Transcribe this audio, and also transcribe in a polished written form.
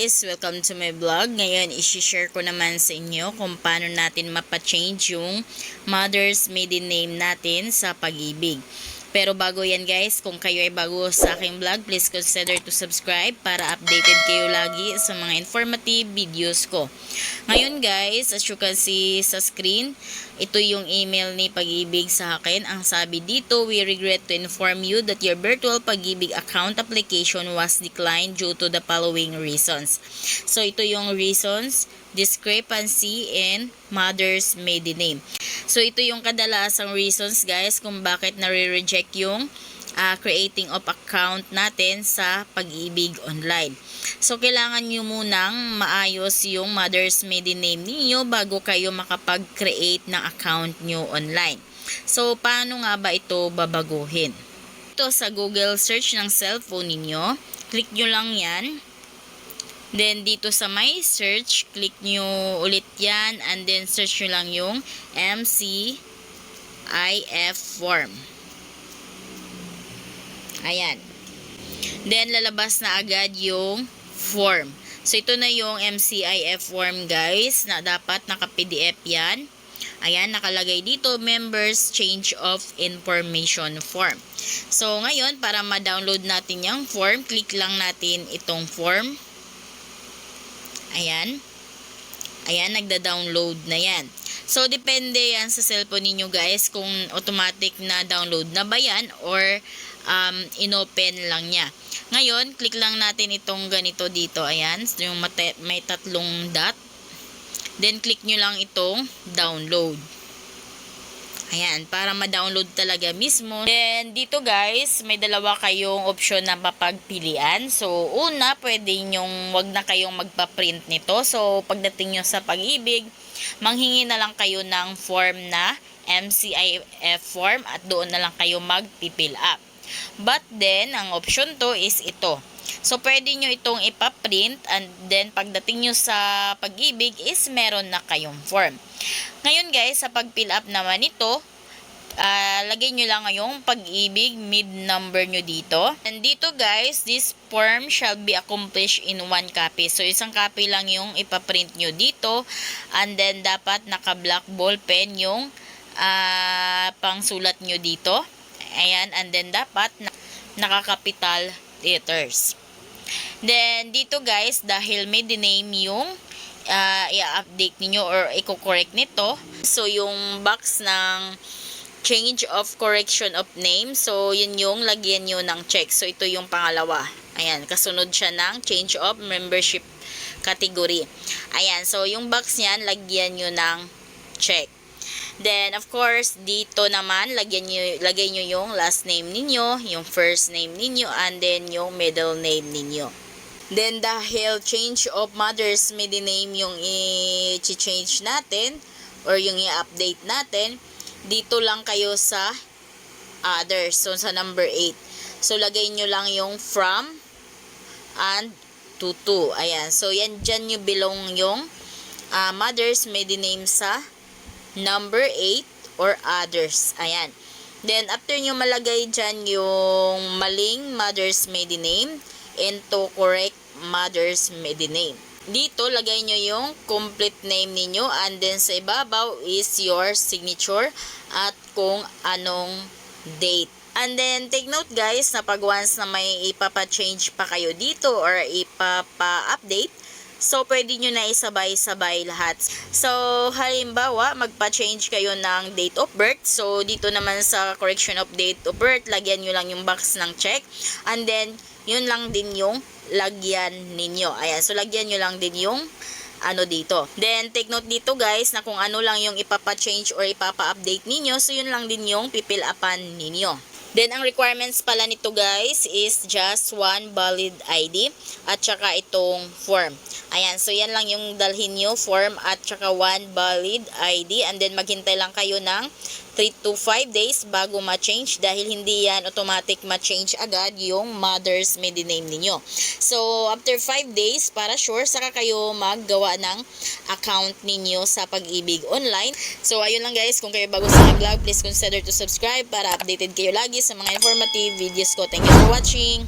guys! Welcome to my vlog. Ngayon, isi-share ko naman sa inyo kung paano natin mapa-change yung mother's maiden name natin sa Pag-ibig. Pero bago yan guys, kung kayo ay bago sa aking vlog, please consider to subscribe para updated kayo lagi sa mga informative videos ko. Ngayon guys, as you can see sa screen, ito yung email ni Pag-ibig sa akin. Ang sabi dito, we regret to inform you that your virtual Pag-ibig account application was declined due to the following reasons. So ito yung reasons: discrepancy in mother's maiden name. So ito yung kadalasang reasons guys kung bakit nare-reject yung creating of account natin sa Pag-ibig online. So kailangan nyo munang maayos yung mother's maiden name niyo bago kayo makapag-create ng account nyo online. So paano nga ba ito babaguhin? Ito sa Google search ng cellphone niyo, click nyo lang yan. Then, dito sa my search, click nyo ulit yan. And then, search nyo lang yung MCIF form. Ayan. Then, lalabas na agad yung form. So, ito na yung MCIF form, guys, na dapat naka-PDF yan. Ayan, nakalagay dito, members change of information form. So, ngayon, para ma-download natin yung form, click lang natin itong form. Ayan. Ayan, nagda-download na yan. So, depende yan sa cellphone ninyo guys kung automatic na download na ba yan or inopen lang niya. Ngayon, click lang natin itong ganito dito. Ayan, yung may tatlong dot. Then, click nyo lang itong download. Ayan, para ma-download talaga mismo. Then, dito guys, may dalawa kayong option na mapagpilian. So, una, pwede nyong wag na kayong magpa-print nito. So, pagdating nyo sa Pag-ibig, manghingi na lang kayo ng form na MCIF form at doon na lang kayo mag-fill up. But then, ang option to is ito. So, pwede nyo itong ipa-print and then pagdating nyo sa Pag-ibig is meron na kayong form. Ngayon guys, sa pag-fill up naman ito, lagay nyo lang yung Pag-ibig mid number nyo dito. And dito guys, this form shall be accomplished in one copy. So, isang copy lang yung ipaprint nyo dito. And then, dapat naka-black ball pen yung pangsulat nyo dito. Ayan, and then dapat naka-capital letters. Then, dito guys, dahil maiden name yung i-update niyo or i-correct nito. So, yung box ng change of correction of name. So, yun yung lagyan nyo ng check. So, ito yung pangalawa. Ayan, kasunod siya ng change of membership category. Ayan, so yung box niyan, lagyan nyo ng check. Then, of course, dito naman, lagay nyo yung last name ninyo, yung first name ninyo, and then yung middle name ninyo. Then, dahil change of mother's maiden name yung i-change natin or yung i-update natin, dito lang kayo sa others. So, sa number 8. So, lagay nyo lang yung from and to. Ayan. So, yan dyan nyo belong yung mother's maiden name sa number 8 or others. Ayan. Then, after nyo malagay dyan yung maling mother's maiden name into correct mother's maiden name, dito lagay nyo yung complete name ninyo and then sa ibabaw is your signature at kung anong date. And then take note guys na pag once na may ipapa-change pa kayo dito or ipapa-update, so pwede nyo na isabay-sabay lahat. So halimbawa magpa-change kayo ng date of birth, so dito naman sa correction of date of birth, lagyan nyo lang yung box ng check and then yun lang din yung lagyan ninyo. Ayan, so lagyan nyo lang din yung ano dito. Then, take note dito guys na kung ano lang yung ipapa-change or ipapa-update ninyo, so yun lang din yung pipil-upan ninyo. Then, ang requirements pala nito guys is just one valid ID at saka itong form. Ayan, so yan lang yung dalhin nyo, form at saka one valid ID and then maghintay lang kayo ng 3 to 5 days bago ma-change dahil hindi yan automatic ma-change agad yung mother's maiden name ninyo. So, after 5 days, para sure, saka kayo maggawa ng account ninyo sa Pag-ibig online. So, ayun lang guys. Kung kayo bago sa vlog, please consider to subscribe para updated kayo lagi sa mga informative videos ko. Thank you for watching!